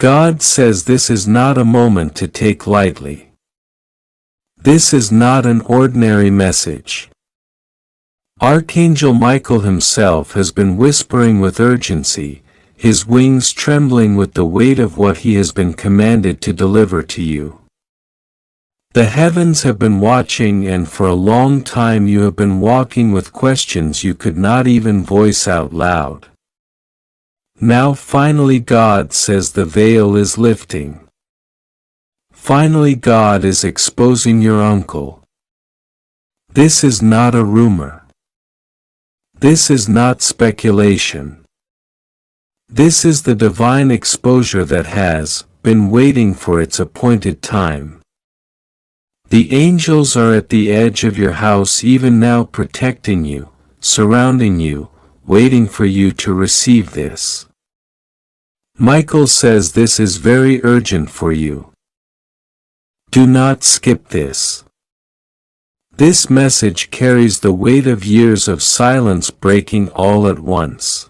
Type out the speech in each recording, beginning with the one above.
God says this is not a moment to take lightly. This is not an ordinary message. Archangel Michael himself has been whispering with urgency, his wings trembling with the weight of what he has been commanded to deliver to you. The heavens have been watching, and for a long time you have been walking with questions you could not even voice out loud. Now finally God says the veil is lifting. Finally God is exposing your uncle. This is not a rumor. This is not speculation. This is the divine exposure that has been waiting for its appointed time. The angels are at the edge of your house even now, protecting you, surrounding you, waiting for you to receive this. Michael says this is very urgent for you. Do not skip this. This message carries the weight of years of silence breaking all at once.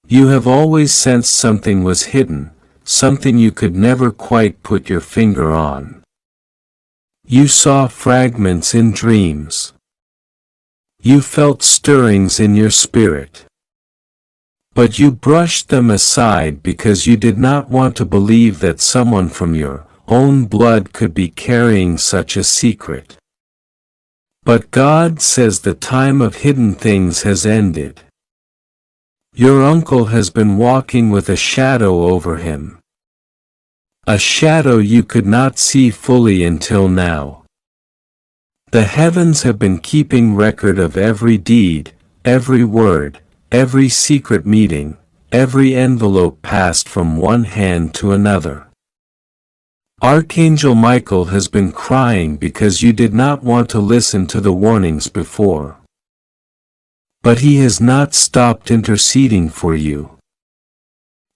You have always sensed something was hidden, something you could never quite put your finger on. You saw fragments in dreams. You felt stirrings in your spirit. But you brushed them aside because you did not want to believe that someone from your own blood could be carrying such a secret. But God says the time of hidden things has ended. Your uncle has been walking with a shadow over him. A shadow you could not see fully until now. The heavens have been keeping record of every deed, every word, every secret meeting, every envelope passed from one hand to another. Archangel Michael has been crying because you did not want to listen to the warnings before. But he has not stopped interceding for you.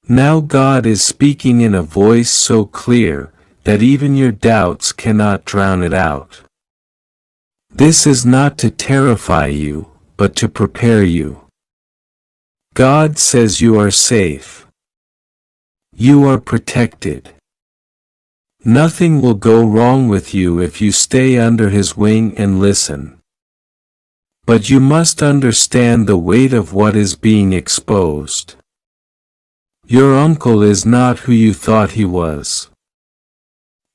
Now God is speaking in a voice so clear that even your doubts cannot drown it out. This is not to terrify you, but to prepare you. God says you are safe. You are protected. Nothing will go wrong with you if you stay under his wing and listen. But you must understand the weight of what is being exposed. Your uncle is not who you thought he was.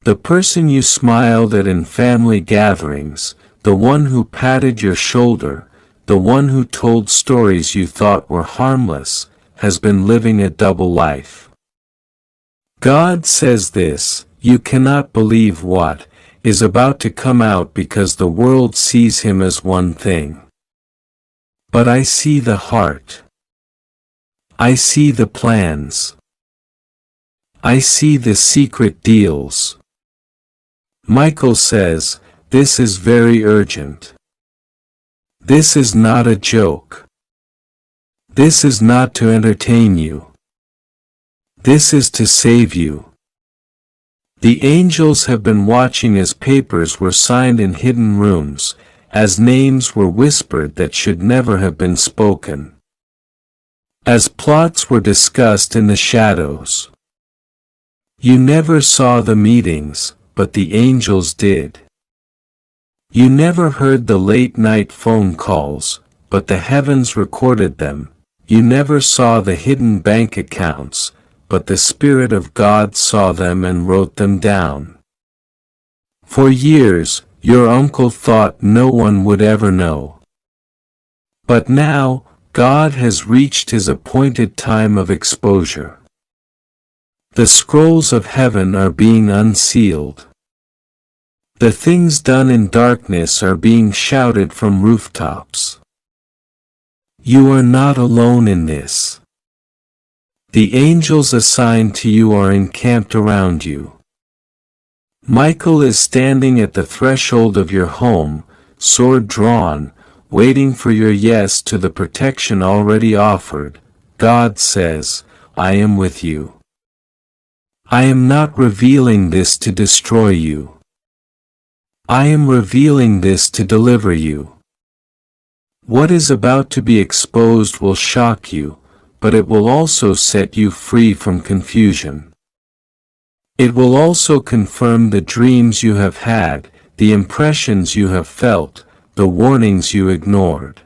The person you smiled at in family gatherings, the one who patted your shoulder, the one who told stories you thought were harmless, has been living a double life. God says this, you cannot believe what is about to come out because the world sees him as one thing. But I see the heart. I see the plans. I see the secret deals. Michael says, this is very urgent. This is not a joke. This is not to entertain you. This is to save you. The angels have been watching as papers were signed in hidden rooms, as names were whispered that should never have been spoken. As plots were discussed in the shadows. You never saw the meetings, but the angels did. You never heard the late-night phone calls, but the heavens recorded them. You never saw the hidden bank accounts, but the Spirit of God saw them and wrote them down. For years, your uncle thought no one would ever know. But now, God has reached his appointed time of exposure. The scrolls of heaven are being unsealed. The things done in darkness are being shouted from rooftops. You are not alone in this. The angels assigned to you are encamped around you. Michael is standing at the threshold of your home, sword drawn, waiting for your yes to the protection already offered. God says, I am with you. I am not revealing this to destroy you. I am revealing this to deliver you. What is about to be exposed will shock you, but it will also set you free from confusion. It will also confirm the dreams you have had, the impressions you have felt, the warnings you ignored.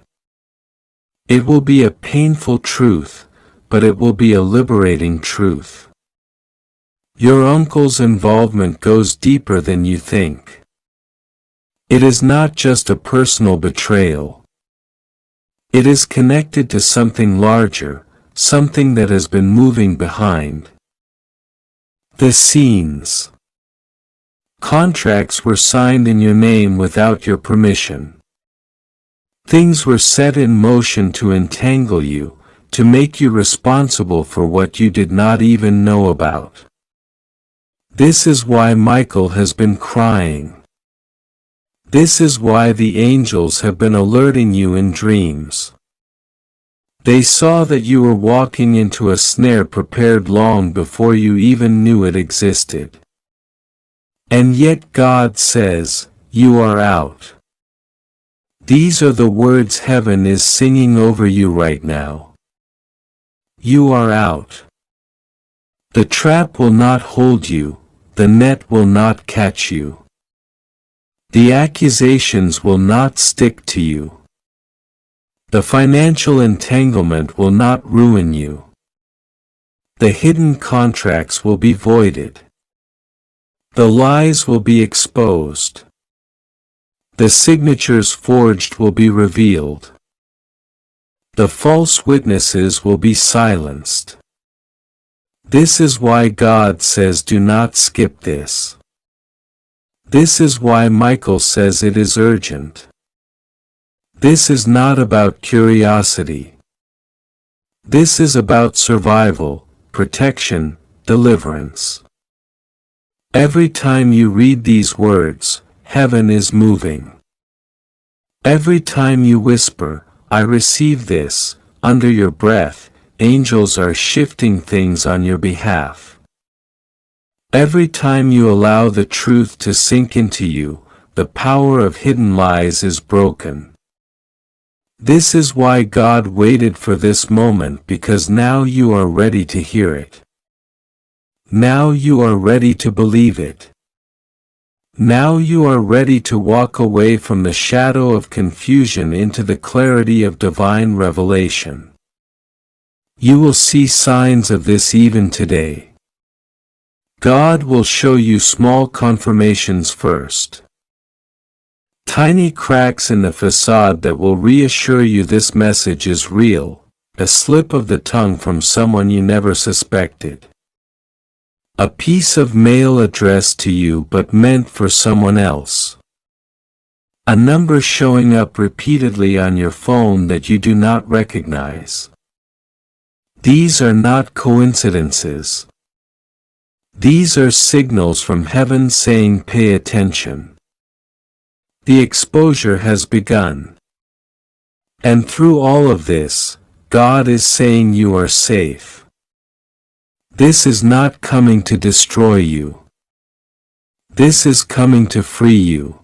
It will be a painful truth, but it will be a liberating truth. Your uncle's involvement goes deeper than you think. It is not just a personal betrayal. It is connected to something larger, something that has been moving behind the scenes. Contracts were signed in your name without your permission. Things were set in motion to entangle you, to make you responsible for what you did not even know about. This is why Michael has been crying. This is why the angels have been alerting you in dreams. They saw that you were walking into a snare prepared long before you even knew it existed. And yet God says, you are out. These are the words heaven is singing over you right now. You are out. The trap will not hold you, the net will not catch you. The accusations will not stick to you. The financial entanglement will not ruin you. The hidden contracts will be voided. The lies will be exposed. The signatures forged will be revealed. The false witnesses will be silenced. This is why God says do not skip this. This is why Michael says it is urgent. This is not about curiosity. This is about survival, protection, deliverance. Every time you read these words, heaven is moving. Every time you whisper, I receive this, under your breath, angels are shifting things on your behalf. Every time you allow the truth to sink into you, the power of hidden lies is broken. This is why God waited for this moment, because now you are ready to hear it. Now you are ready to believe it. Now you are ready to walk away from the shadow of confusion into the clarity of divine revelation. You will see signs of this even today. God will show you small confirmations first. Tiny cracks in the facade that will reassure you this message is real, a slip of the tongue from someone you never suspected. A piece of mail addressed to you but meant for someone else. A number showing up repeatedly on your phone that you do not recognize. These are not coincidences. These are signals from heaven saying pay attention. The exposure has begun. And through all of this, God is saying you are safe. This is not coming to destroy you. This is coming to free you.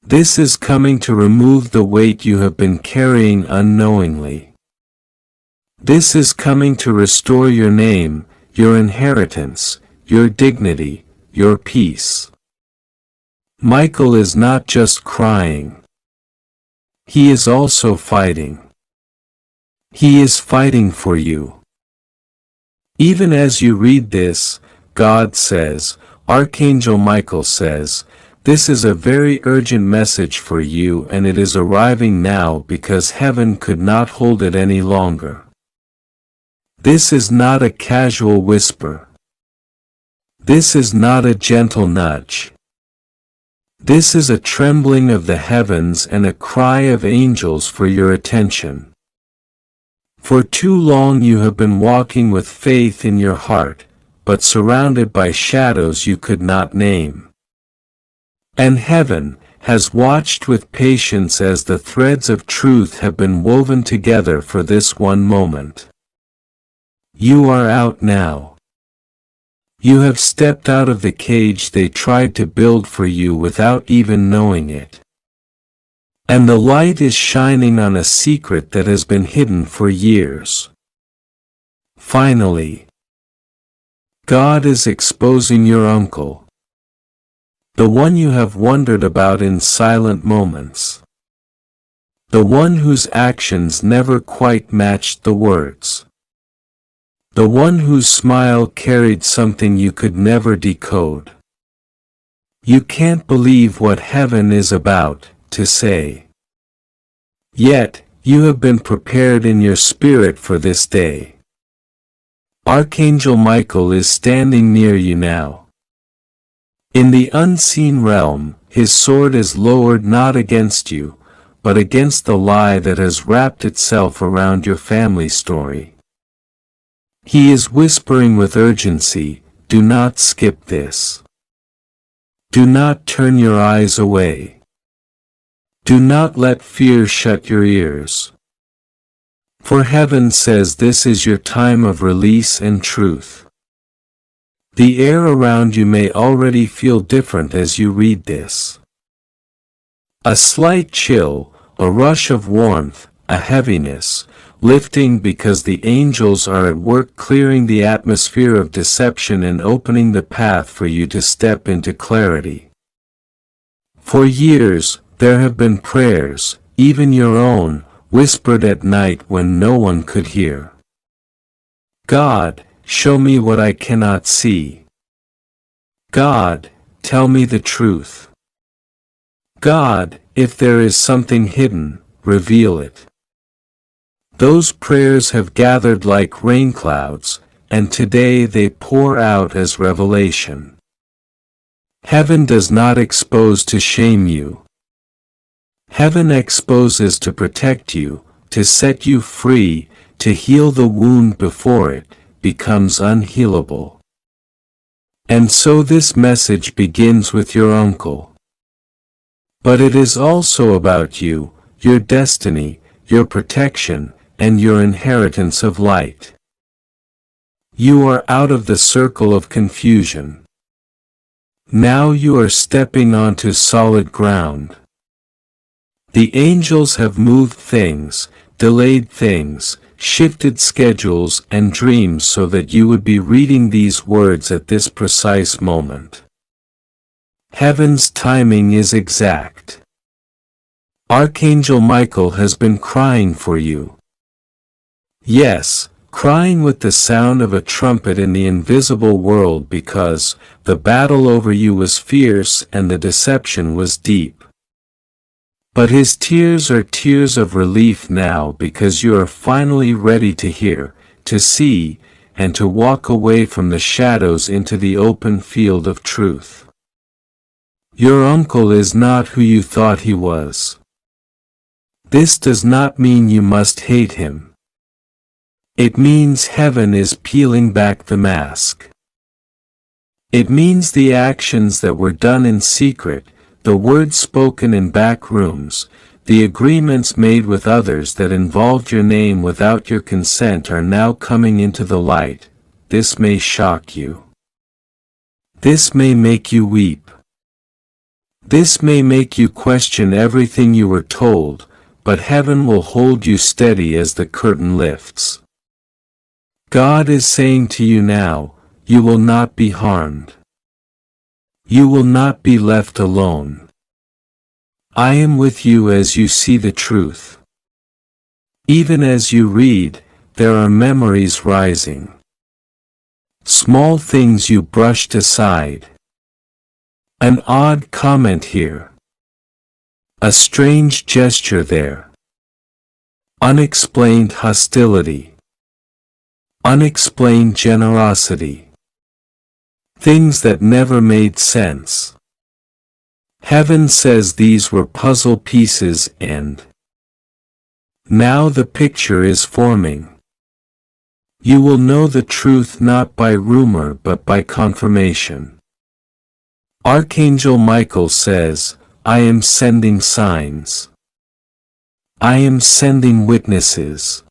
This is coming to remove the weight you have been carrying unknowingly. This is coming to restore your name, your inheritance, your dignity, your peace. Michael is not just crying. He is also fighting. He is fighting for you. Even as you read this, God says, Archangel Michael says, this is a very urgent message for you, and it is arriving now because heaven could not hold it any longer. This is not a casual whisper. This is not a gentle nudge. This is a trembling of the heavens and a cry of angels for your attention. For too long you have been walking with faith in your heart, but surrounded by shadows you could not name. And heaven has watched with patience as the threads of truth have been woven together for this one moment. You are out now. You have stepped out of the cage they tried to build for you without even knowing it. And the light is shining on a secret that has been hidden for years. Finally, God is exposing your uncle. The one you have wondered about in silent moments. The one whose actions never quite matched the words. The one whose smile carried something you could never decode. You can't believe what heaven is about to say. Yet, you have been prepared in your spirit for this day. Archangel Michael is standing near you now. In the unseen realm, his sword is lowered not against you, but against the lie that has wrapped itself around your family story. He is whispering with urgency, do not skip this. Do not turn your eyes away. Do not let fear shut your ears. For heaven says this is your time of release and truth. The air around you may already feel different as you read this. A slight chill, a rush of warmth, a heaviness, lifting because the angels are at work clearing the atmosphere of deception and opening the path for you to step into clarity. For years, there have been prayers, even your own, whispered at night when no one could hear. God, show me what I cannot see. God, tell me the truth. God, if there is something hidden, reveal it. Those prayers have gathered like rain clouds, and today they pour out as revelation. Heaven does not expose to shame you. Heaven exposes to protect you, to set you free, to heal the wound before it becomes unhealable. And so this message begins with your uncle. But it is also about you, your destiny, your protection, and your inheritance of light. You are out of the circle of confusion. Now you are stepping onto solid ground. The angels have moved things, delayed things, shifted schedules and dreams so that you would be reading these words at this precise moment. Heaven's timing is exact. Archangel Michael has been crying for you. Yes, crying with the sound of a trumpet in the invisible world because the battle over you was fierce and the deception was deep. But his tears are tears of relief now because you are finally ready to hear, to see, and to walk away from the shadows into the open field of truth. Your uncle is not who you thought he was. This does not mean you must hate him. It means heaven is peeling back the mask. It means the actions that were done in secret, the words spoken in back rooms, the agreements made with others that involved your name without your consent are now coming into the light. This may shock you. This may make you weep. This may make you question everything you were told, but heaven will hold you steady as the curtain lifts. God is saying to you now, you will not be harmed. You will not be left alone. I am with you as you see the truth. Even as you read, there are memories rising. Small things you brushed aside. An odd comment here. A strange gesture there. Unexplained hostility. Unexplained generosity. Things that never made sense. Heaven says these were puzzle pieces and now the picture is forming. You will know the truth not by rumor but by confirmation. Archangel Michael says, I am sending signs. I am sending witnesses.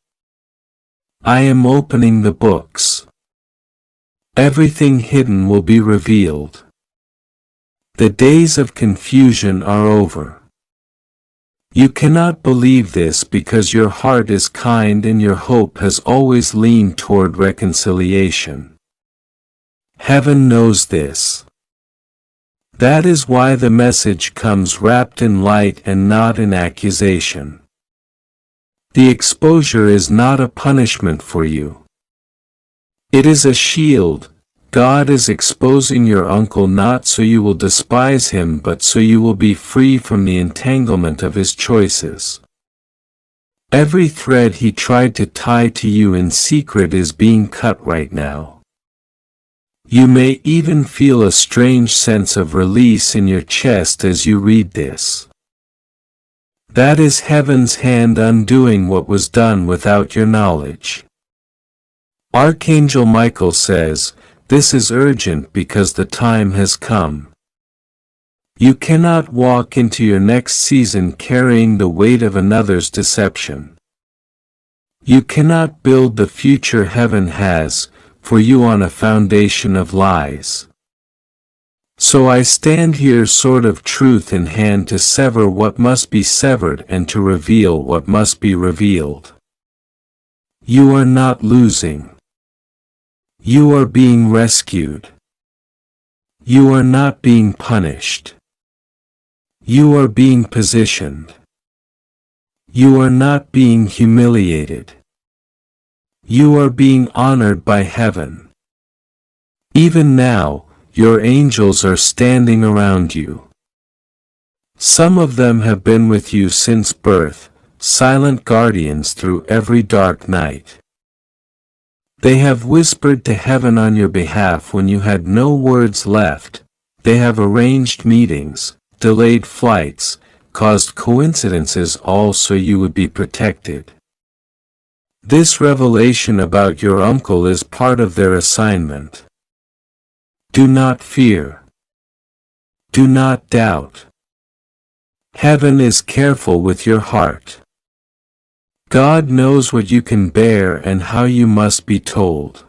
I am opening the books. Everything hidden will be revealed. The days of confusion are over. You cannot believe this because your heart is kind and your hope has always leaned toward reconciliation. Heaven knows this. That is why the message comes wrapped in light and not in accusation. The exposure is not a punishment for you. It is a shield. God is exposing your uncle not so you will despise him but so you will be free from the entanglement of his choices. Every thread he tried to tie to you in secret is being cut right now. You may even feel a strange sense of release in your chest as you read this. That is heaven's hand undoing what was done without your knowledge. Archangel Michael says, "This is urgent because the time has come." You cannot walk into your next season carrying the weight of another's deception. You cannot build the future heaven has for you on a foundation of lies. So I stand here, sword of truth in hand, to sever what must be severed and to reveal what must be revealed. You are not losing. You are being rescued. You are not being punished. You are being positioned. You are not being humiliated. You are being honored by heaven. Even now, your angels are standing around you. Some of them have been with you since birth, silent guardians through every dark night. They have whispered to heaven on your behalf when you had no words left. They have arranged meetings, delayed flights, caused coincidences, all so you would be protected. This revelation about your uncle is part of their assignment. Do not fear. Do not doubt. Heaven is careful with your heart. God knows what you can bear and how you must be told.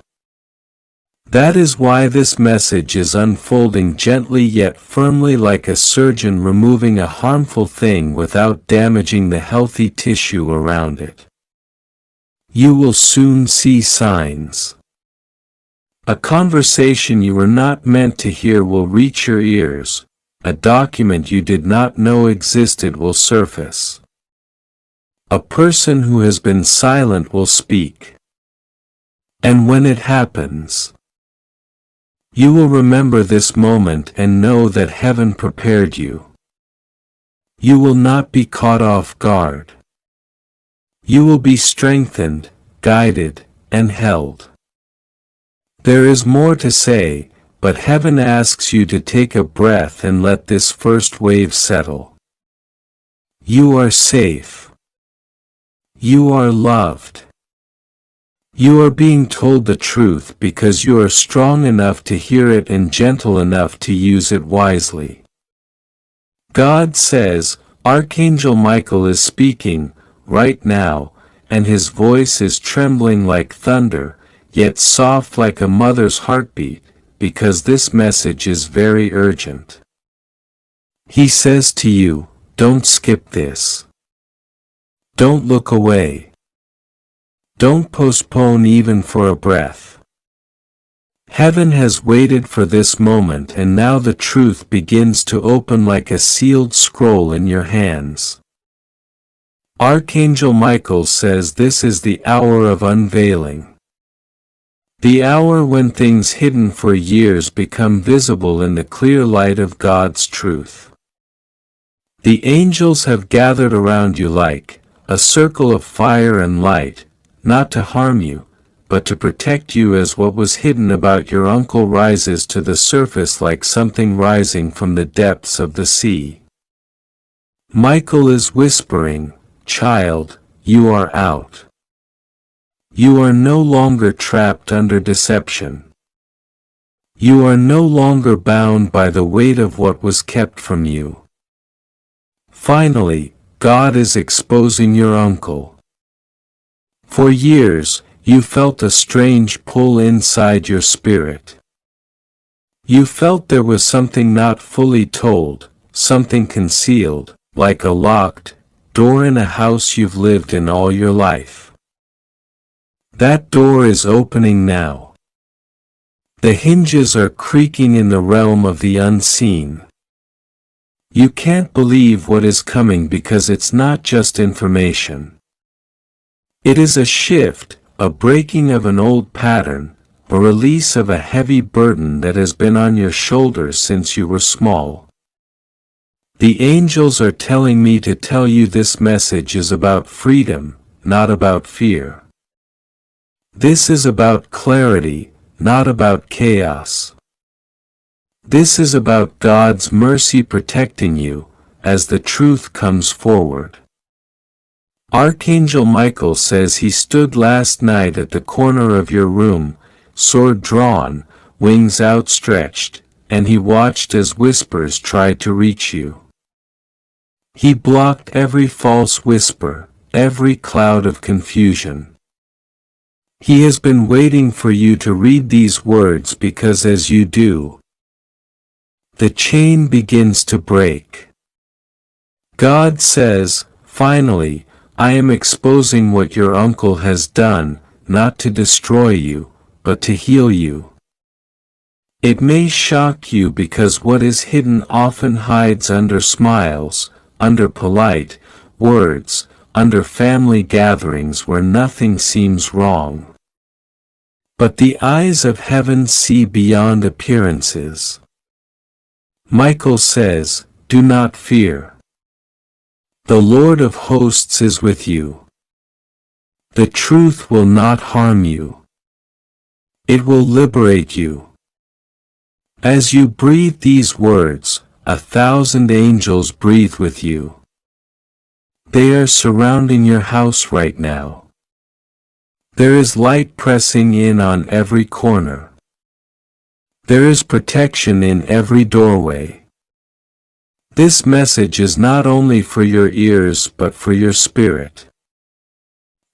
That is why this message is unfolding gently yet firmly, like a surgeon removing a harmful thing without damaging the healthy tissue around it. You will soon see signs. A conversation you were not meant to hear will reach your ears. A document you did not know existed will surface. A person who has been silent will speak. And when it happens, you will remember this moment and know that heaven prepared you. You will not be caught off guard. You will be strengthened, guided, and held. There is more to say, but heaven asks you to take a breath and let this first wave settle. You are safe. You are loved. You are being told the truth because you are strong enough to hear it and gentle enough to use it wisely. God says, Archangel Michael is speaking, right now, and his voice is trembling like thunder, yet soft like a mother's heartbeat, because this message is very urgent. He says to you, don't skip this. Don't look away. Don't postpone even for a breath. Heaven has waited for this moment, and now the truth begins to open like a sealed scroll in your hands. Archangel Michael says this is the hour of unveiling. The hour when things hidden for years become visible in the clear light of God's truth. The angels have gathered around you like a circle of fire and light, not to harm you, but to protect you as what was hidden about your uncle rises to the surface like something rising from the depths of the sea. Michael is whispering, child, you are out. You are no longer trapped under deception. You are no longer bound by the weight of what was kept from you. Finally, God is exposing your uncle. For years, you felt a strange pull inside your spirit. You felt there was something not fully told, something concealed, like a locked door in a house you've lived in all your life. That door is opening now. The hinges are creaking in the realm of the unseen. You can't believe what is coming because it's not just information. It is a shift, a breaking of an old pattern, a release of a heavy burden that has been on your shoulders since you were small. The angels are telling me to tell you this message is about freedom, not about fear. This is about clarity, not about chaos. This is about God's mercy protecting you, as the truth comes forward. Archangel Michael says he stood last night at the corner of your room, sword drawn, wings outstretched, and he watched as whispers tried to reach you. He blocked every false whisper, every cloud of confusion. He has been waiting for you to read these words because as you do, the chain begins to break. God says, finally, I am exposing what your uncle has done, not to destroy you, but to heal you. It may shock you because what is hidden often hides under smiles, under polite words, under family gatherings where nothing seems wrong. But the eyes of heaven see beyond appearances. Michael says, do not fear. The Lord of hosts is with you. The truth will not harm you. It will liberate you. As you breathe these words, 1,000 angels breathe with you. They are surrounding your house right now. There is light pressing in on every corner. There is protection in every doorway. This message is not only for your ears but for your spirit.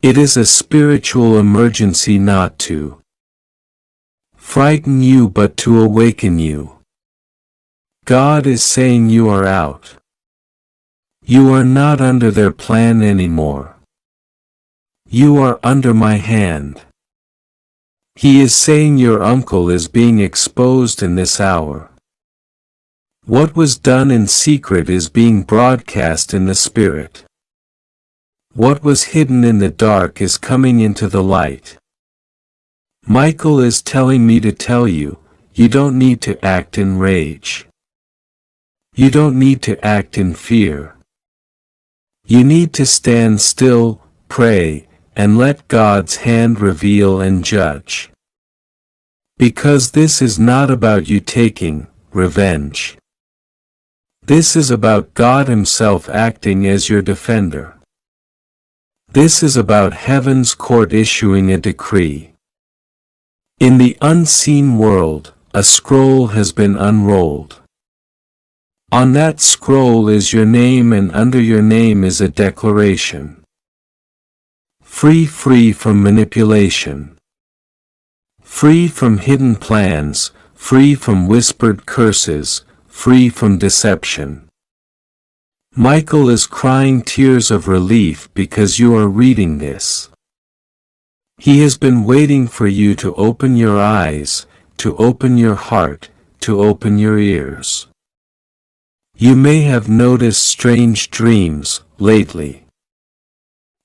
It is a spiritual emergency not to frighten you but to awaken you. God is saying you are out. You are not under their plan anymore. You are under my hand. He is saying your uncle is being exposed in this hour. What was done in secret is being broadcast in the spirit. What was hidden in the dark is coming into the light. Michael is telling me to tell you, you don't need to act in rage. You don't need to act in fear. You need to stand still, pray, and let God's hand reveal and judge. Because this is not about you taking revenge. This is about God Himself acting as your defender. This is about heaven's court issuing a decree. In the unseen world, a scroll has been unrolled. On that scroll is your name, and under your name is a declaration. Free from manipulation. Free from hidden plans, free from whispered curses, free from deception. Michael is crying tears of relief because you are reading this. He has been waiting for you to open your eyes, to open your heart, to open your ears. You may have noticed strange dreams lately.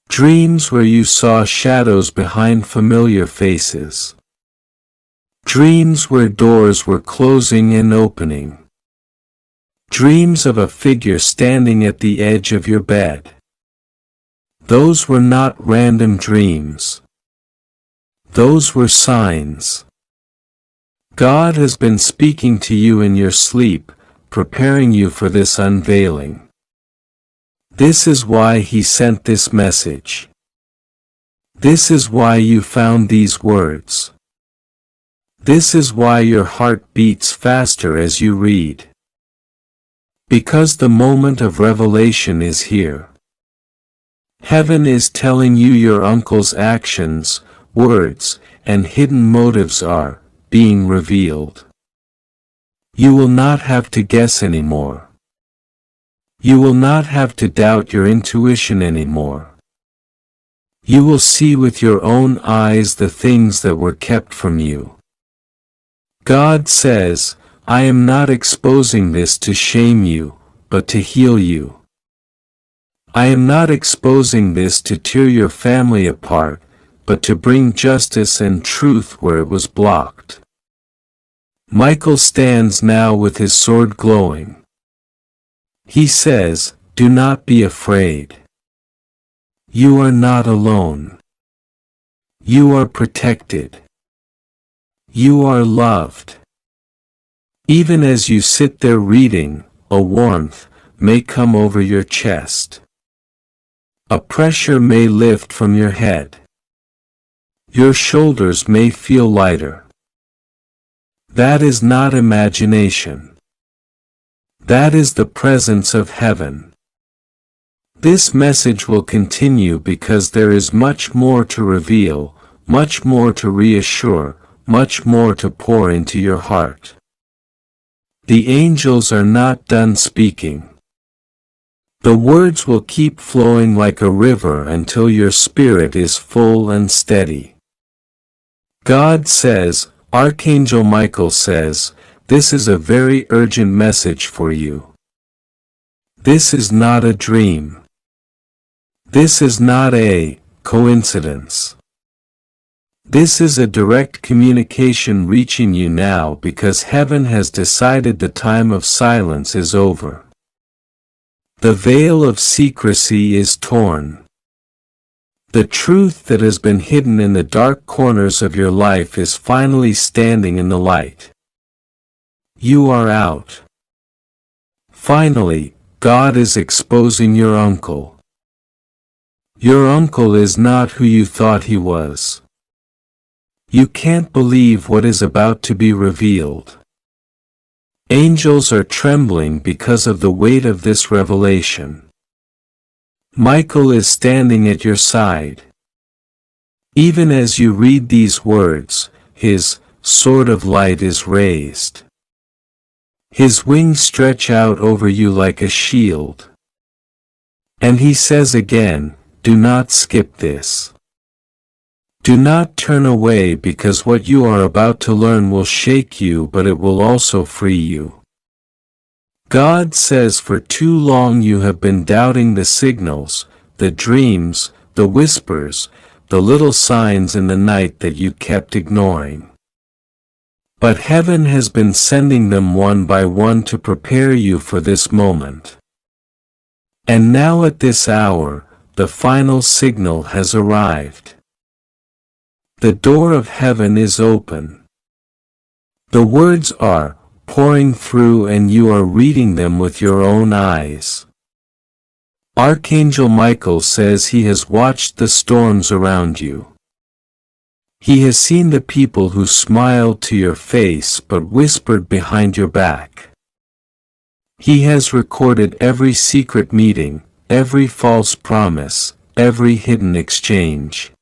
Dreams where you saw shadows behind familiar faces. Dreams where doors were closing and opening. Dreams of a figure standing at the edge of your bed. Those were not random dreams. Those were signs. God has been speaking to you in your sleep, preparing you for this unveiling. This is why He sent this message. This is why you found these words. This is why your heart beats faster as you read. Because the moment of revelation is here. Heaven is telling you your uncle's actions, words, and hidden motives are being revealed. You will not have to guess anymore. You will not have to doubt your intuition anymore. You will see with your own eyes the things that were kept from you. God says, I am not exposing this to shame you, but to heal you. I am not exposing this to tear your family apart, but to bring justice and truth where it was blocked. Michael stands now with his sword glowing. He says, do not be afraid. You are not alone. You are protected. You are loved. Even as you sit there reading, a warmth may come over your chest. A pressure may lift from your head. Your shoulders may feel lighter. That is not imagination. That is the presence of heaven. This message will continue because there is much more to reveal, much more to reassure, much more to pour into your heart. The angels are not done speaking. The words will keep flowing like a river until your spirit is full and steady. God says, Archangel Michael says, this is a very urgent message for you. This is not a dream. This is not a coincidence. This is a direct communication reaching you now because heaven has decided the time of silence is over. The veil of secrecy is torn. The truth that has been hidden in the dark corners of your life is finally standing in the light. You are out. Finally, God is exposing your uncle. Your uncle is not who you thought he was. You can't believe what is about to be revealed. Angels are trembling because of the weight of this revelation. Michael is standing at your side. Even as you read these words, his sword of light is raised. His wings stretch out over you like a shield. And he says again, do not skip this. Do not turn away because what you are about to learn will shake you, but it will also free you. God says for too long you have been doubting the signals, the dreams, the whispers, the little signs in the night that you kept ignoring. But heaven has been sending them one by one to prepare you for this moment. And now at this hour, the final signal has arrived. The door of heaven is open. The words are pouring through and you are reading them with your own eyes. Archangel Michael says he has watched the storms around you. He has seen the people who smiled to your face but whispered behind your back. He has recorded every secret meeting, every false promise, every hidden exchange.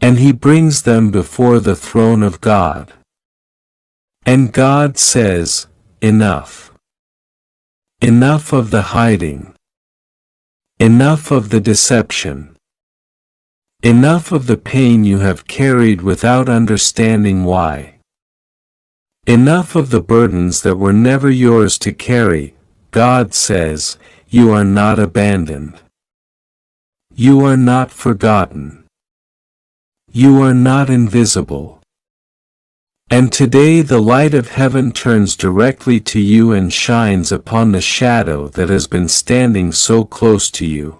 And he brings them before the throne of God. And God says, enough. Enough of the hiding. Enough of the deception. Enough of the pain you have carried without understanding why. Enough of the burdens that were never yours to carry. God says, you are not abandoned. You are not forgotten. You are not invisible. And today the light of heaven turns directly to you and shines upon the shadow that has been standing so close to you.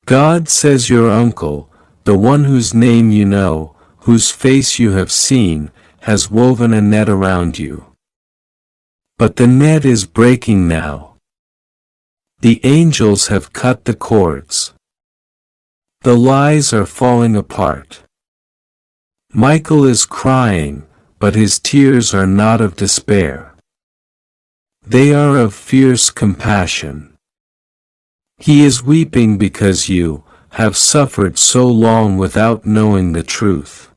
God says your uncle, the one whose name you know, whose face you have seen, has woven a net around you. But the net is breaking now. The angels have cut the cords. The lies are falling apart. Michael is crying, but his tears are not of despair. They are of fierce compassion. He is weeping because you have suffered so long without knowing the truth.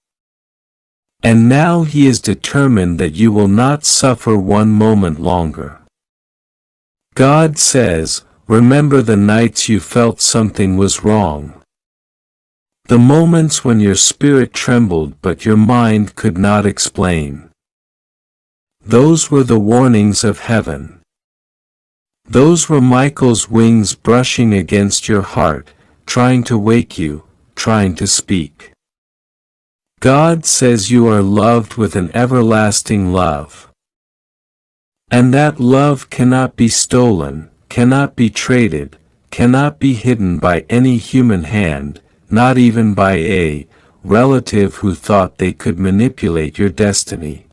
And now he is determined that you will not suffer one moment longer. God says, remember the nights you felt something was wrong. The moments when your spirit trembled but your mind could not explain. Those were the warnings of heaven. Those were Michael's wings brushing against your heart, trying to wake you, trying to speak. God says you are loved with an everlasting love. And that love cannot be stolen, cannot be traded, cannot be hidden by any human hand, not even by a relative who thought they could manipulate your destiny.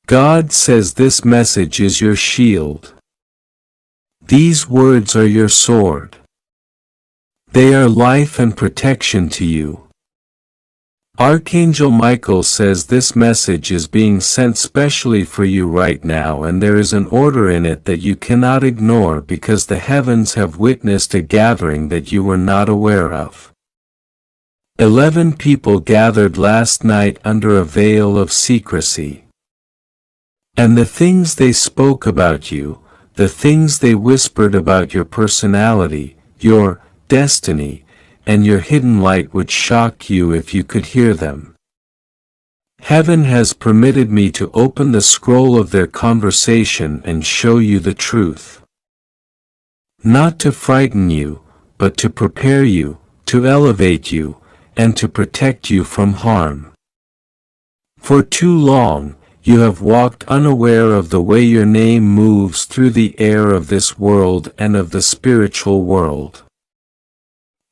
God says this message is your shield. These words are your sword. They are life and protection to you. Archangel Michael says this message is being sent specially for you right now, and there is an order in it that you cannot ignore because the heavens have witnessed a gathering that you were not aware of. 11 people gathered last night under a veil of secrecy. And the things they spoke about you, the things they whispered about your personality, your destiny, and your hidden light would shock you if you could hear them. Heaven has permitted me to open the scroll of their conversation and show you the truth. Not to frighten you, but to prepare you, to elevate you, and to protect you from harm. For too long, you have walked unaware of the way your name moves through the air of this world and of the spiritual world.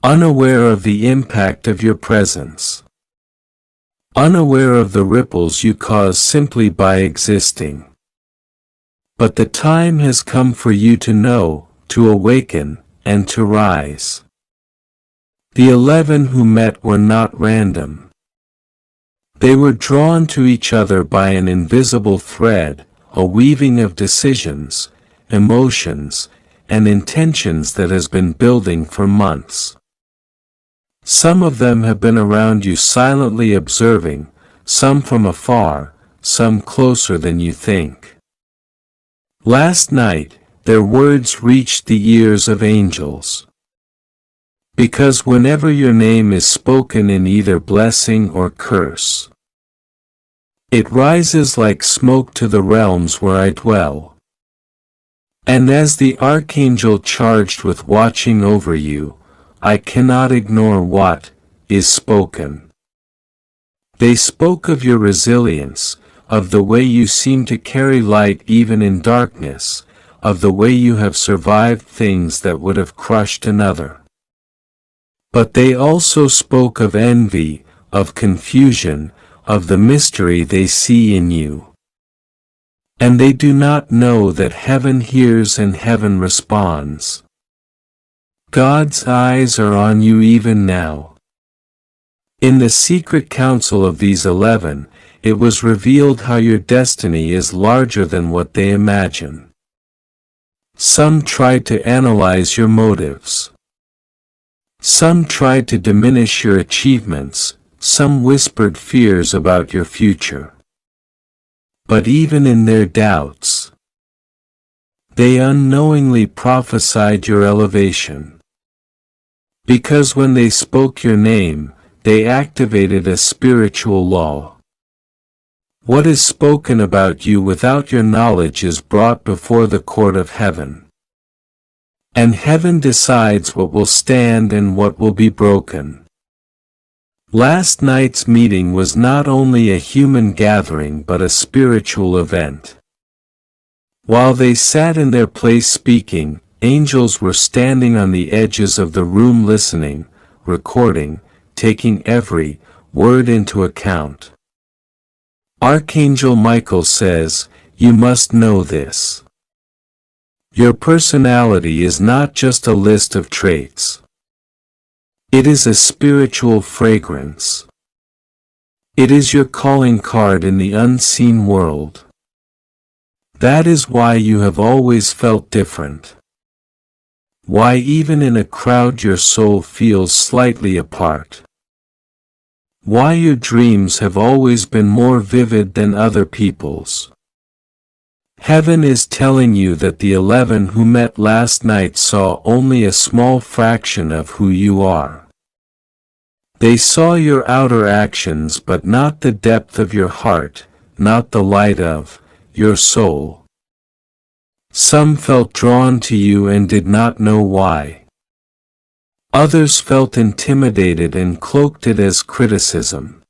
Unaware of the impact of your presence. Unaware of the ripples you cause simply by existing. But the time has come for you to know, to awaken, and to rise. The 11 who met were not random. They were drawn to each other by an invisible thread, a weaving of decisions, emotions, and intentions that has been building for months. Some of them have been around you silently observing, some from afar, some closer than you think. Last night, their words reached the ears of angels. Because whenever your name is spoken in either blessing or curse, it rises like smoke to the realms where I dwell. And as the Archangel charged with watching over you, I cannot ignore what is spoken. They spoke of your resilience, of the way you seem to carry light even in darkness, of the way you have survived things that would have crushed another. But they also spoke of envy, of confusion, of the mystery they see in you. And they do not know that heaven hears and heaven responds. God's eyes are on you even now. In the secret council of these 11, it was revealed how your destiny is larger than what they imagine. Some tried to analyze your motives. Some tried to diminish your achievements, some whispered fears about your future. But even in their doubts, they unknowingly prophesied your elevation. Because when they spoke your name, they activated a spiritual law. What is spoken about you without your knowledge is brought before the court of heaven. And heaven decides what will stand and what will be broken. Last night's meeting was not only a human gathering but a spiritual event. While they sat in their place speaking, angels were standing on the edges of the room listening, recording, taking every word into account. Archangel Michael says, "You must know this. Your personality is not just a list of traits. It is a spiritual fragrance. It is your calling card in the unseen world. That is why you have always felt different. Why even in a crowd your soul feels slightly apart. Why your dreams have always been more vivid than other people's. Heaven is telling you that the 11 who met last night saw only a small fraction of who you are. They saw your outer actions but not the depth of your heart, not the light of, your soul. Some felt drawn to you and did not know why. Others felt intimidated and cloaked it as criticism.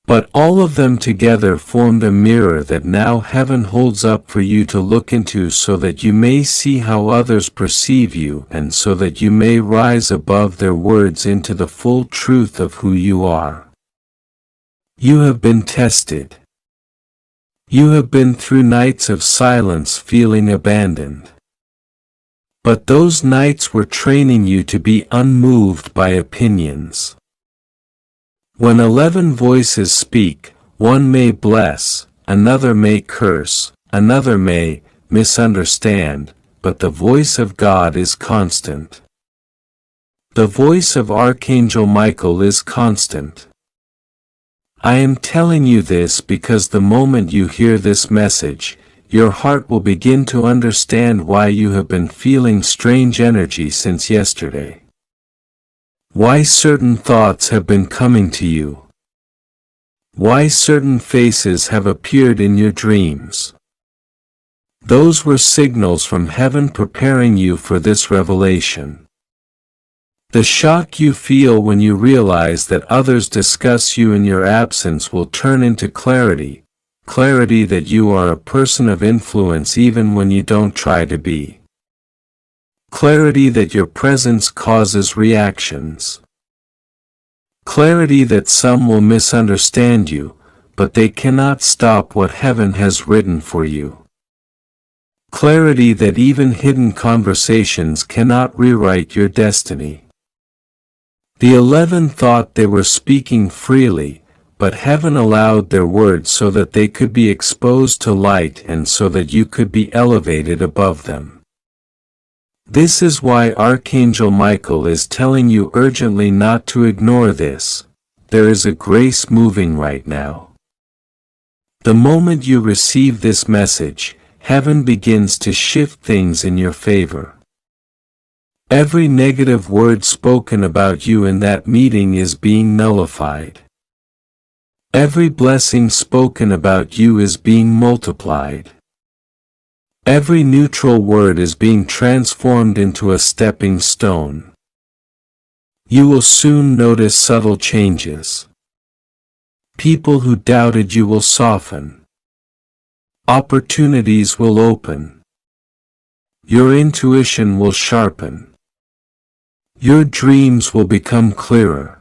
But all of them together formed a mirror that now heaven holds up for you to look into, so that you may see how others perceive you, and so that you may rise above their words into the full truth of who you are. You have been tested. You have been through nights of silence, feeling abandoned. But those nights were training you to be unmoved by opinions. When 11 voices speak, one may bless, another may curse, another may misunderstand, but the voice of God is constant. The voice of Archangel Michael is constant. I am telling you this because the moment you hear this message, your heart will begin to understand why you have been feeling strange energy since yesterday. Why certain thoughts have been coming to you. Why certain faces have appeared in your dreams. Those were signals from heaven preparing you for this revelation. The shock you feel when you realize that others discuss you in your absence will turn into clarity, clarity that you are a person of influence even when you don't try to be. Clarity that your presence causes reactions. Clarity that some will misunderstand you, but they cannot stop what heaven has written for you. Clarity that even hidden conversations cannot rewrite your destiny. The 11 thought they were speaking freely, but heaven allowed their words so that they could be exposed to light and so that you could be elevated above them. This is why Archangel Michael is telling you urgently not to ignore this. There is a grace moving right now. The moment you receive this message, heaven begins to shift things in your favor. Every negative word spoken about you in that meeting is being nullified. Every blessing spoken about you is being multiplied. Every neutral word is being transformed into a stepping stone. You will soon notice subtle changes. People who doubted you will soften. Opportunities will open. Your intuition will sharpen. Your dreams will become clearer.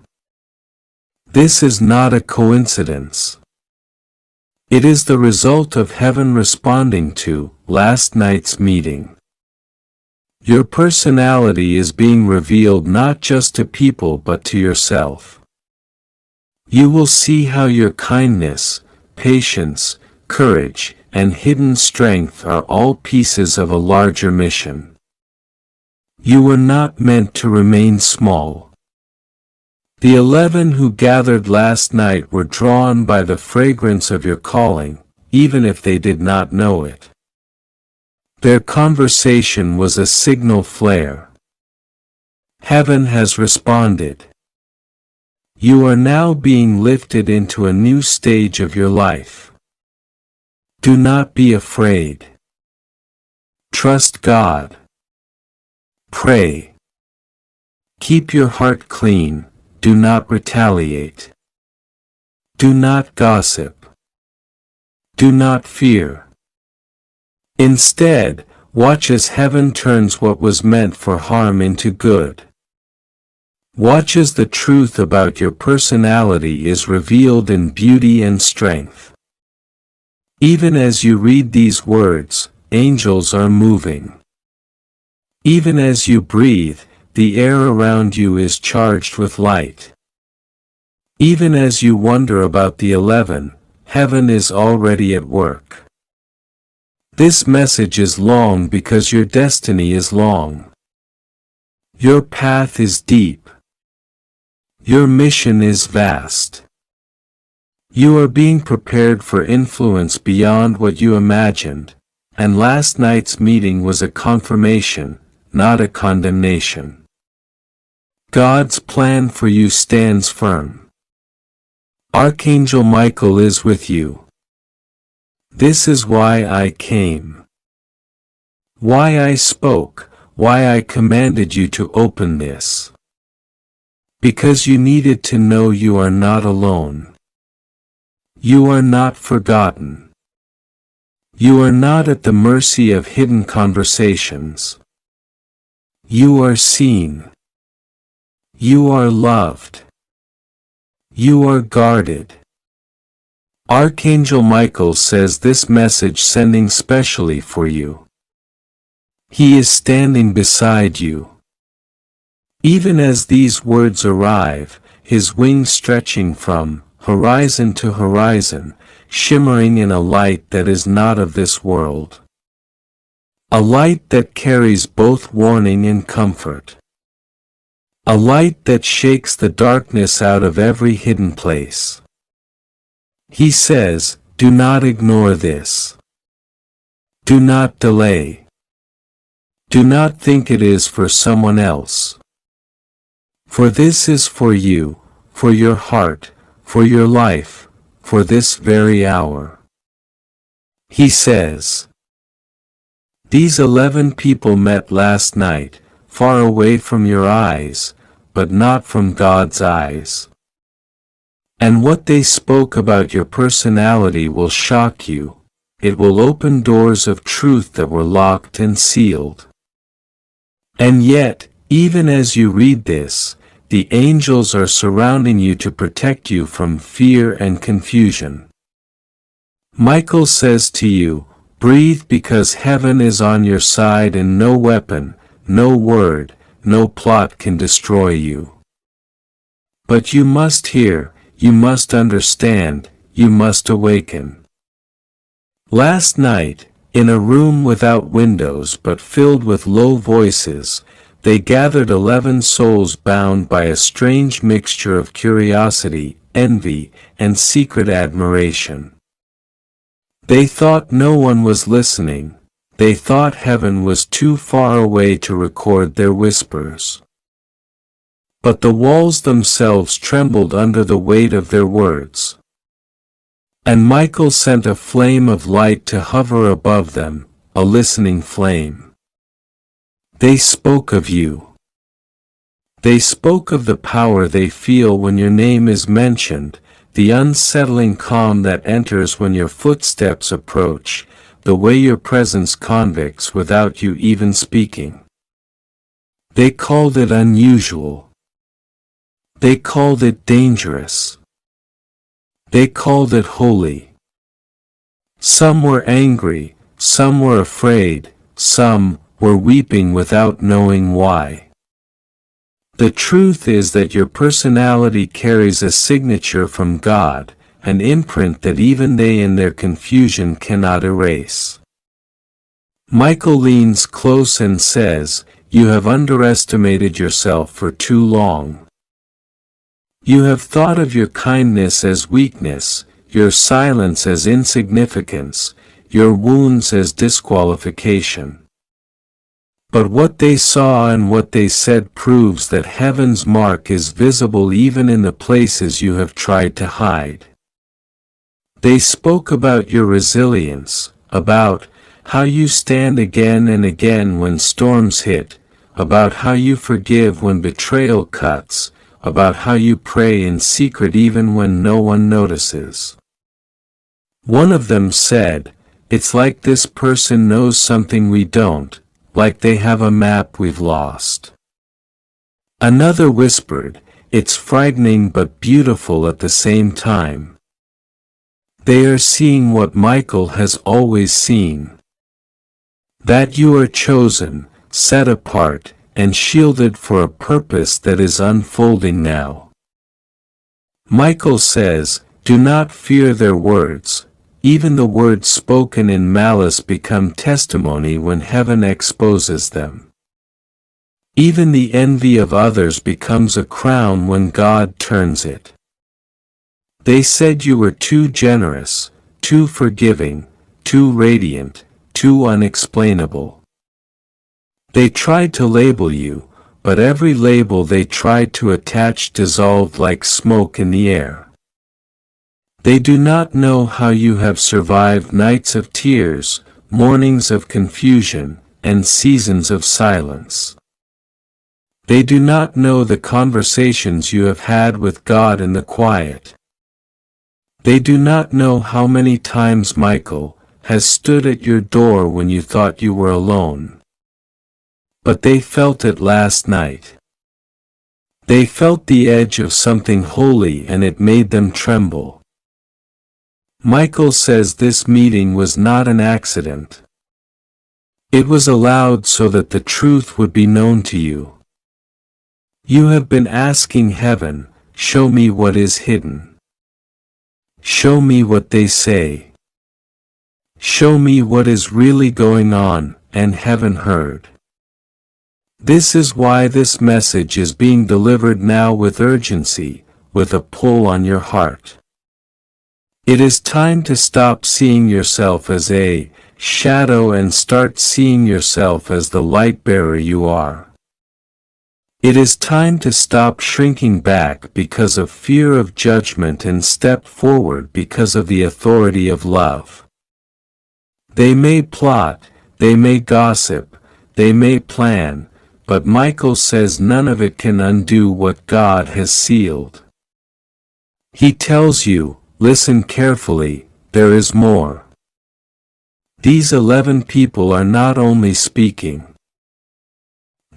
This is not a coincidence. It is the result of heaven responding to last night's meeting. Your personality is being revealed not just to people but to yourself. You will see how your kindness, patience, courage, and hidden strength are all pieces of a larger mission. You were not meant to remain small. The 11 who gathered last night were drawn by the fragrance of your calling, even if they did not know it. Their conversation was a signal flare. Heaven has responded. You are now being lifted into a new stage of your life. Do not be afraid. Trust God. Pray. Keep your heart clean. Do not retaliate. Do not gossip. Do not fear. Instead, watch as heaven turns what was meant for harm into good. Watch as the truth about your personality is revealed in beauty and strength. Even as you read these words, angels are moving. Even as you breathe, the air around you is charged with light. Even as you wonder about the 11, heaven is already at work. This message is long because your destiny is long. Your path is deep. Your mission is vast. You are being prepared for influence beyond what you imagined, and last night's meeting was a confirmation, not a condemnation. God's plan for you stands firm. Archangel Michael is with you. This is why I came. Why I spoke, why I commanded you to open this. Because you needed to know you are not alone. You are not forgotten. You are not at the mercy of hidden conversations. You are seen. You are loved. You are guarded. Archangel Michael says this message sending specially for you. He is standing beside you. Even as these words arrive, his wings stretching from horizon to horizon, shimmering in a light that is not of this world. A light that carries both warning and comfort. A light that shakes the darkness out of every hidden place. He says, do not ignore this. Do not delay. Do not think it is for someone else. For this is for you, for your heart, for your life, for this very hour. He says, these 11 people met last night, far away from your eyes, but not from God's eyes. And what they spoke about your personality will shock you. It will open doors of truth that were locked and sealed. And yet, even as you read this, the angels are surrounding you to protect you from fear and confusion. Michael says to you, breathe because heaven is on your side and no weapon, no word, no plot can destroy you. But you must hear, you must understand, you must awaken. Last night, in a room without windows but filled with low voices, they gathered 11 souls bound by a strange mixture of curiosity, envy, and secret admiration. They thought no one was listening. They thought heaven was too far away to record their whispers. But the walls themselves trembled under the weight of their words. And Michael sent a flame of light to hover above them, a listening flame. They spoke of you. They spoke of the power they feel when your name is mentioned, the unsettling calm that enters when your footsteps approach, the way your presence convicts without you even speaking. They called it unusual. They called it dangerous. They called it holy. Some were angry, some were afraid, some were weeping without knowing why. The truth is that your personality carries a signature from God, an imprint that even they in their confusion cannot erase. Michael leans close and says, you have underestimated yourself for too long. You have thought of your kindness as weakness, your silence as insignificance, your wounds as disqualification. But what they saw and what they said proves that heaven's mark is visible even in the places you have tried to hide. They spoke about your resilience, about how you stand again and again when storms hit, about how you forgive when betrayal cuts, about how you pray in secret even when no one notices. One of them said, it's like this person knows something we don't, like they have a map we've lost. Another whispered, it's frightening but beautiful at the same time. They are seeing what Michael has always seen. That you are chosen, set apart, and shielded for a purpose that is unfolding now. Michael says, do not fear their words. Even the words spoken in malice become testimony when heaven exposes them. Even the envy of others becomes a crown when God turns it. They said you were too generous, too forgiving, too radiant, too unexplainable. They tried to label you, but every label they tried to attach dissolved like smoke in the air. They do not know how you have survived nights of tears, mornings of confusion, and seasons of silence. They do not know the conversations you have had with God in the quiet. They do not know how many times Michael has stood at your door when you thought you were alone. But they felt it last night. They felt the edge of something holy and it made them tremble. Michael says this meeting was not an accident. It was allowed so that the truth would be known to you. You have been asking heaven, show me what is hidden. Show me what they say. Show me what is really going on, and heaven heard. This is why this message is being delivered now with urgency, with a pull on your heart. It is time to stop seeing yourself as a shadow and start seeing yourself as the light bearer you are. It is time to stop shrinking back because of fear of judgment and step forward because of the authority of love. They may plot, they may gossip, they may plan, but Michael says none of it can undo what God has sealed. He tells you, listen carefully, there is more. These 11 people are not only speaking.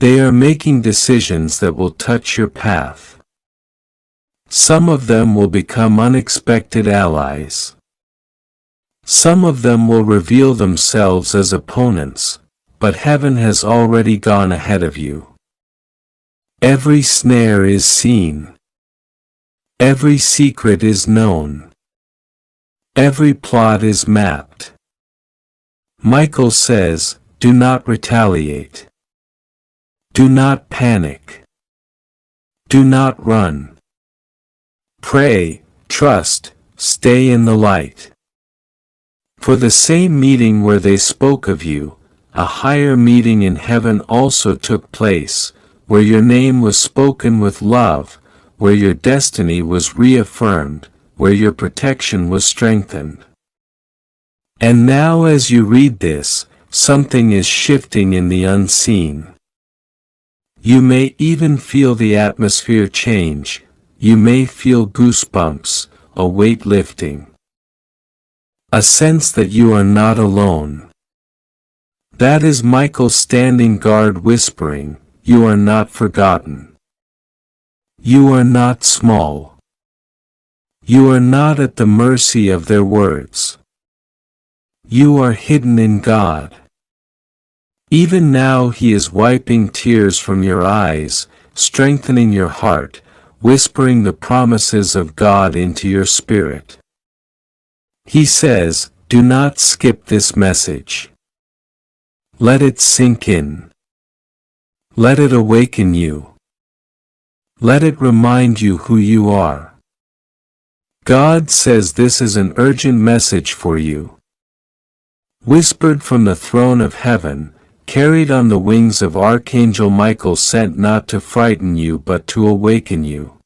They are making decisions that will touch your path. Some of them will become unexpected allies. Some of them will reveal themselves as opponents, but heaven has already gone ahead of you. Every snare is seen. Every secret is known. Every plot is mapped. Michael says, do not retaliate. Do not panic. Do not run. Pray, trust, stay in the light. For the same meeting where they spoke of you, a higher meeting in heaven also took place, where your name was spoken with love, where your destiny was reaffirmed, where your protection was strengthened. And now as you read this, something is shifting in the unseen. You may even feel the atmosphere change, you may feel goosebumps, a weight lifting. A sense that you are not alone. That is Michael standing guard whispering, you are not forgotten. You are not small. You are not at the mercy of their words. You are hidden in God. Even now He is wiping tears from your eyes, strengthening your heart, whispering the promises of God into your spirit. He says, do not skip this message. Let it sink in. Let it awaken you. Let it remind you who you are. God says this is an urgent message for you. Whispered from the throne of heaven, carried on the wings of Archangel Michael, sent not to frighten you but to awaken you.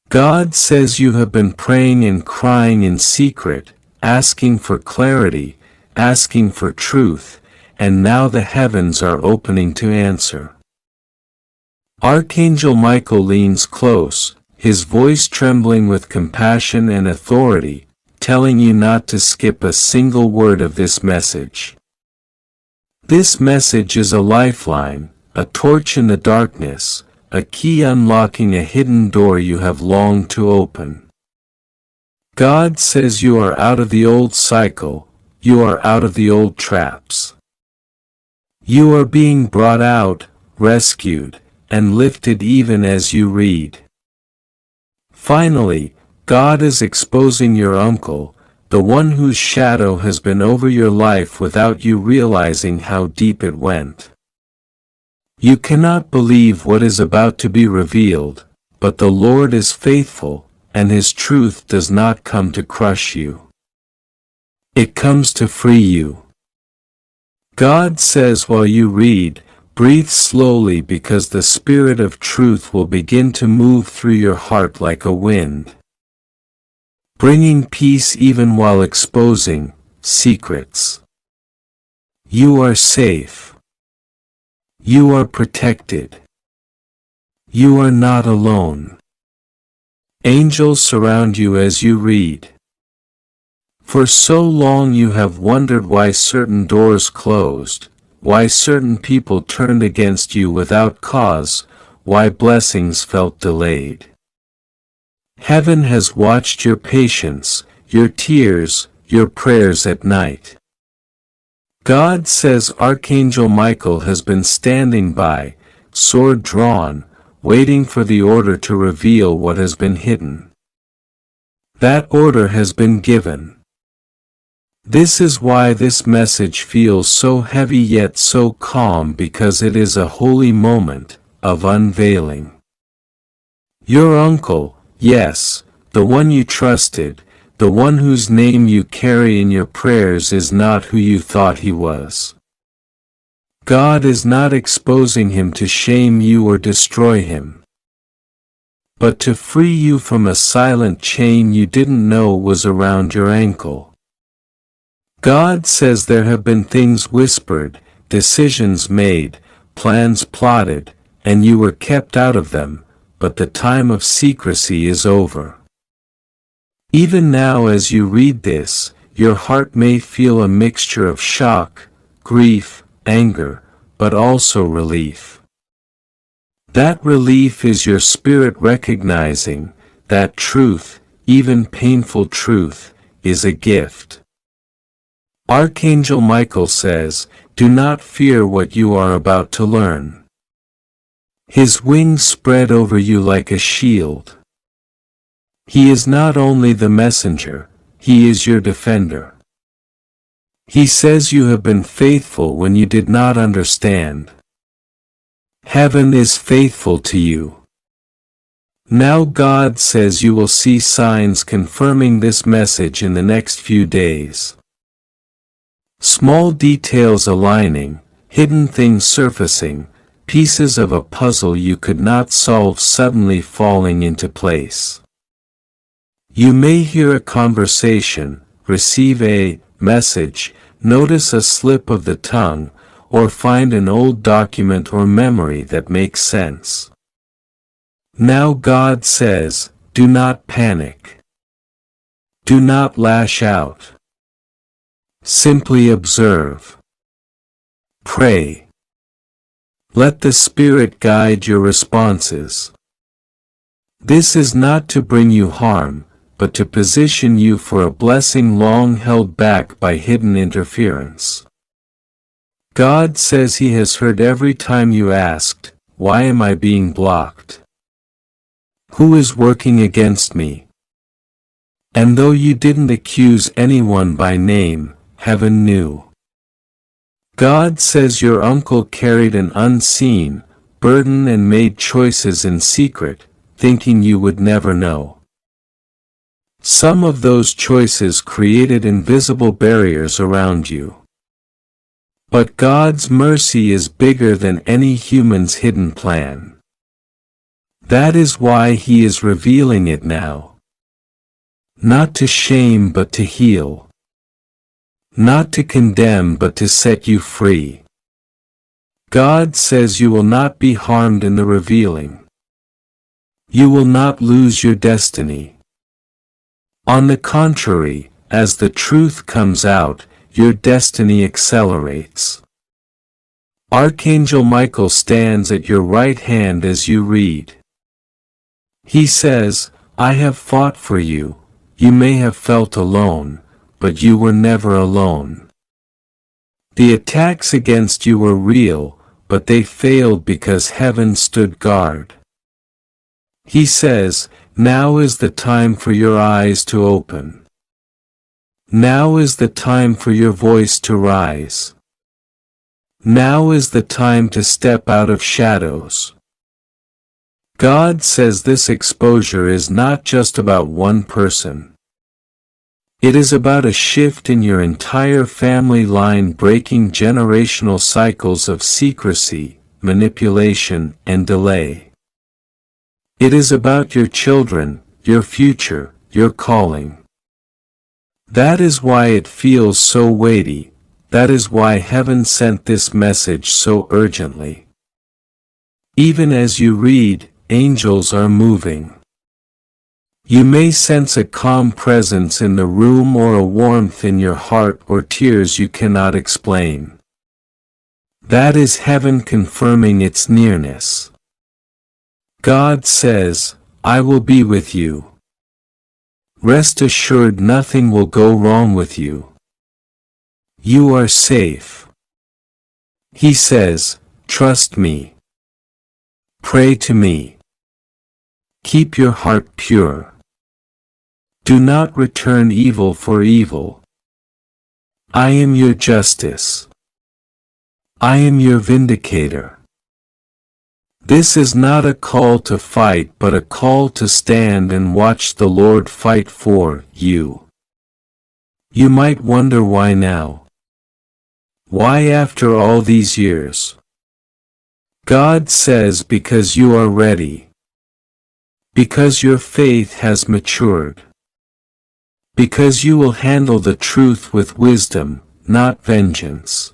God says you have been praying and crying in secret, asking for clarity, asking for truth, and now the heavens are opening to answer. Archangel Michael leans close, his voice trembling with compassion and authority, telling you not to skip a single word of this message. This message is a lifeline, a torch in the darkness, a key unlocking a hidden door you have longed to open. God says you are out of the old cycle, you are out of the old traps. You are being brought out, rescued, and lifted even as you read. Finally, God is exposing your uncle, the one whose shadow has been over your life without you realizing how deep it went. You cannot believe what is about to be revealed, but the Lord is faithful, and His truth does not come to crush you. It comes to free you. God says while you read, breathe slowly because the Spirit of truth will begin to move through your heart like a wind. bringing peace even while exposing secrets. You are safe. You are protected. You are not alone. Angels surround you as you read. For so long you have wondered why certain doors closed, why certain people turned against you without cause, why blessings felt delayed. Heaven has watched your patience, your tears, your prayers at night. God says Archangel Michael has been standing by, sword drawn, waiting for the order to reveal what has been hidden. That order has been given. This is why this message feels so heavy yet so calm, because it is a holy moment of unveiling. Your uncle, yes, the one you trusted, the one whose name you carry in your prayers, is not who you thought he was. God is not exposing him to shame you or destroy him, but to free you from a silent chain you didn't know was around your ankle. God says there have been things whispered, decisions made, plans plotted, and you were kept out of them, but the time of secrecy is over. Even now as you read this, your heart may feel a mixture of shock, grief, anger, but also relief. That relief is your spirit recognizing that truth, even painful truth, is a gift. Archangel Michael says, "Do not fear what you are about to learn." His wings spread over you like a shield. He is not only the messenger, he is your defender. He says you have been faithful when you did not understand. Heaven is faithful to you. Now God says you will see signs confirming this message in the next few days. Small details aligning, hidden things surfacing, pieces of a puzzle you could not solve suddenly falling into place. You may hear a conversation, receive a message, notice a slip of the tongue, or find an old document or memory that makes sense. Now God says, do not panic. Do not lash out. Simply observe. Pray. Let the Spirit guide your responses. This is not to bring you harm, but to position you for a blessing long held back by hidden interference. God says He has heard every time you asked, "Why am I being blocked? Who is working against me?" And though you didn't accuse anyone by name, Heaven knew. God says your uncle carried an unseen burden and made choices in secret, thinking you would never know. Some of those choices created invisible barriers around you. But God's mercy is bigger than any human's hidden plan. That is why He is revealing it now. Not to shame but to heal. Not to condemn but to set you free. God says you will not be harmed in the revealing. You will not lose your destiny. On the contrary, as the truth comes out, your destiny accelerates. Archangel Michael stands at your right hand as you read. He says, "I have fought for you. You may have felt alone, but you were never alone. The attacks against you were real, but they failed because Heaven stood guard." He says, "Now is the time for your eyes to open. Now is the time for your voice to rise. Now is the time to step out of shadows." God says this exposure is not just about one person. It is about a shift in your entire family line, breaking generational cycles of secrecy, manipulation, and delay. It is about your children, your future, your calling. That is why it feels so weighty. That is why heaven sent this message so urgently. Even as you read, angels are moving. You may sense a calm presence in the room or a warmth in your heart or tears you cannot explain. That is heaven confirming its nearness. God says, I will be with you. Rest assured nothing will go wrong with you. You are safe. He says, trust me. Pray to me. Keep your heart pure. Do not return evil for evil. I am your justice. I am your vindicator. This is not a call to fight but a call to stand and watch the Lord fight for you. You might wonder why now. Why after all these years? God says because you are ready. Because your faith has matured. Because you will handle the truth with wisdom, not vengeance.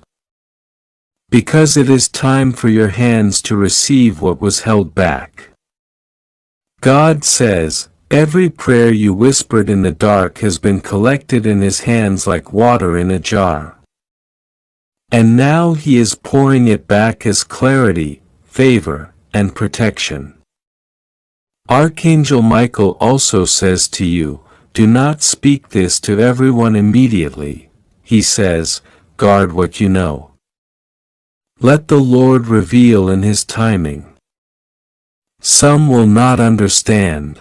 Because it is time for your hands to receive what was held back. God says, every prayer you whispered in the dark has been collected in His hands like water in a jar. And now He is pouring it back as clarity, favor, and protection. Archangel Michael also says to you, do not speak this to everyone immediately. He says, guard what you know. Let the Lord reveal in His timing. Some will not understand.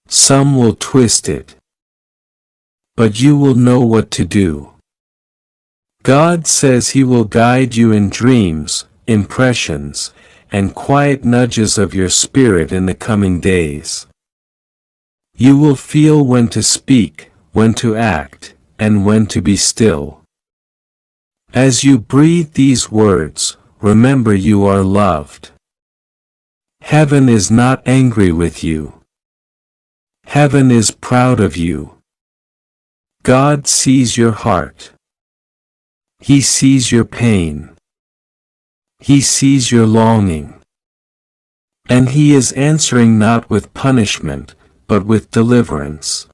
Some will twist it. But you will know what to do. God says He will guide you in dreams, impressions, and quiet nudges of your spirit in the coming days. You will feel when to speak, when to act, and when to be still. As you breathe these words, remember you are loved. Heaven is not angry with you. Heaven is proud of you. God sees your heart. He sees your pain. He sees your longing. And He is answering not with punishment, but with deliverance.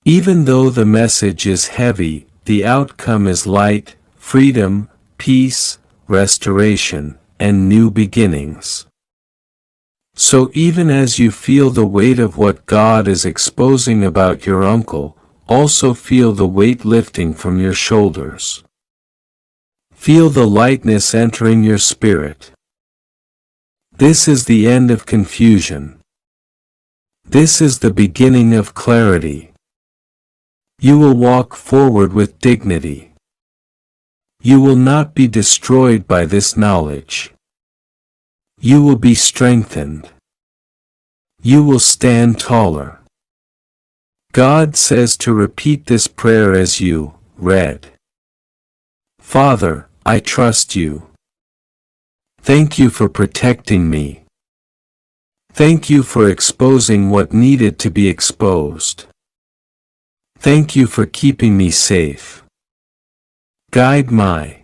Even though the message is heavy, the outcome is light, freedom, peace, restoration, and new beginnings. So even as you feel the weight of what God is exposing about your uncle, also feel the weight lifting from your shoulders. Feel the lightness entering your spirit. This is the end of confusion. This is the beginning of clarity. You will walk forward with dignity. You will not be destroyed by this knowledge. You will be strengthened. You will stand taller. God says to repeat this prayer as you read. Father, I trust you. Thank you for protecting me. Thank you for exposing what needed to be exposed. Thank you for keeping me safe. Guide my